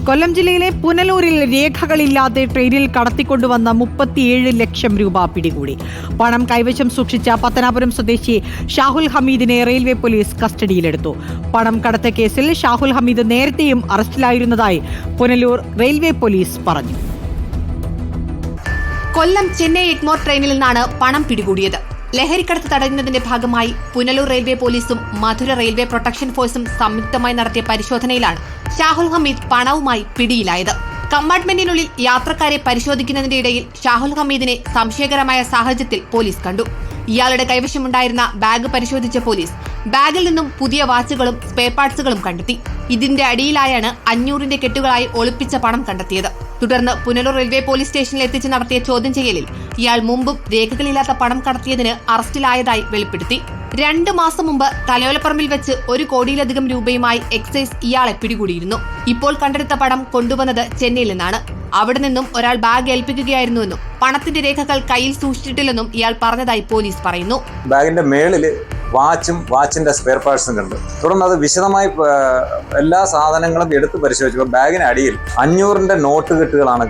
കൊല്ലം ജില്ലയിലെ പുനലൂരിൽ രേഖകളില്ലാതെ ട്രെയിനിൽ കടത്തിക്കൊണ്ടുവന്ന 37 ലക്ഷം രൂപ പിടികൂടി. പണം കൈവശം സൂക്ഷിച്ച പത്തനാപുരം സ്വദേശി ഷാഹുൽ ഹമീദിനെ റെയിൽവേ പോലീസ് കസ്റ്റഡിയിലെടുത്തു. പണം കടത്ത കേസിൽ ഷാഹുൽ ഹമീദ് നേരത്തെയും അറസ്റ്റിലായിരുന്നതായി പുനലൂർ റെയിൽവേ പോലീസ് പറഞ്ഞു. കൊല്ലം ചെന്നൈ എഗ്മോർ ട്രെയിനിൽ നിന്നാണ് പണം പിടികൂടിയത്. ലഹരിക്കടത്ത് തടയുന്നതിന്റെ ഭാഗമായി പുനലൂർ റെയിൽവേ പോലീസും മധുര റെയിൽവേ പ്രൊട്ടക്ഷൻ ഫോഴ്സും സംയുക്തമായി നടത്തിയ പരിശോധനയിലാണ് ഷാഹുൽ ഹമീദ് പണവുമായി പിടിയിലായത്. കമ്പാർട്ട്മെന്റിനുള്ളിൽ യാത്രക്കാരെ പരിശോധിക്കുന്നതിന്റെ ഇടയിൽ ഷാഹുൽ ഹമീദിനെ സംശയകരമായ സാഹചര്യത്തിൽ പോലീസ് കണ്ടു. ഇയാളുടെ കൈവശമുണ്ടായിരുന്ന ബാഗ് പരിശോധിച്ച പോലീസ് ബാഗിൽ നിന്നും പുതിയ വാച്ചുകളും സ്പെയർ പാർട്സുകളും കണ്ടെത്തി. ഇതിന്റെ അടിയിലായാണ് 500ന്റെ കെട്ടുകളായി ഒളിപ്പിച്ച പണം കണ്ടെത്തിയത്. തുടർന്ന് പുനലൂർ റെയിൽവേ പോലീസ് സ്റ്റേഷനിൽ എത്തിച്ച് നടത്തിയ ചോദ്യം ചെയ്യലിൽ ഇയാൾ മുമ്പും രേഖകളില്ലാത്ത പണം കടത്തിയതിന് അറസ്റ്റിലായതായി വെളിപ്പെടുത്തി. 2 മാസം മുമ്പ് തലയോലപ്പറമ്പിൽ വെച്ച് 1 കോടിയിലധികം രൂപയുമായി എക്സൈസ് ഇയാളെ പിടികൂടിയിരുന്നു. ഇപ്പോൾ കണ്ടെടുത്ത പണം കൊണ്ടുവന്നത് ചെന്നൈയിൽ നിന്നാണ്. അവിടെ നിന്നും ഒരാൾ ബാഗ് ഏൽപ്പിക്കുകയായിരുന്നുവെന്നും പണത്തിന്റെ രേഖകൾ കയ്യിൽ സൂക്ഷിച്ചിട്ടില്ലെന്നും ഇയാൾ പറഞ്ഞതായി പോലീസ് പറയുന്നു. ബാഗിന്റെ മേളില് വാച്ചിന്റെ സ്പെയർ പാർട്സും കണ്ടു. തുടർന്ന് അത് വിശദമായി എല്ലാ സാധനങ്ങളും എടുത്ത് പരിശോധിച്ചപ്പോൾ ബാഗിന് അടിയിൽ 500ന്റെ നോട്ട് കെട്ടുകളാണ്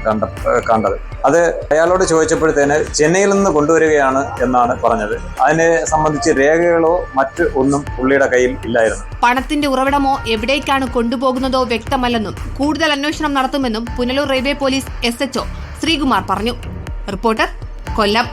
കണ്ടത്. അത് അയാളോട് ചോദിച്ചപ്പോഴത്തേന് ചെന്നൈയിൽ നിന്ന് കൊണ്ടുവരികയാണ് എന്നാണ് പറഞ്ഞത്. അതിനെ സംബന്ധിച്ച് രേഖകളോ മറ്റ് ഒന്നും പുള്ളിയുടെ കയ്യിൽ ഇല്ലായിരുന്നു. പണത്തിന്റെ ഉറവിടമോ എവിടേക്കാണ് കൊണ്ടുപോകുന്നതോ വ്യക്തമല്ലെന്നും കൂടുതൽ അന്വേഷണം നടത്തുമെന്നും Punalur railway police SHO Sreekumar പറഞ്ഞു. റിപ്പോർട്ടർ, കൊല്ലം.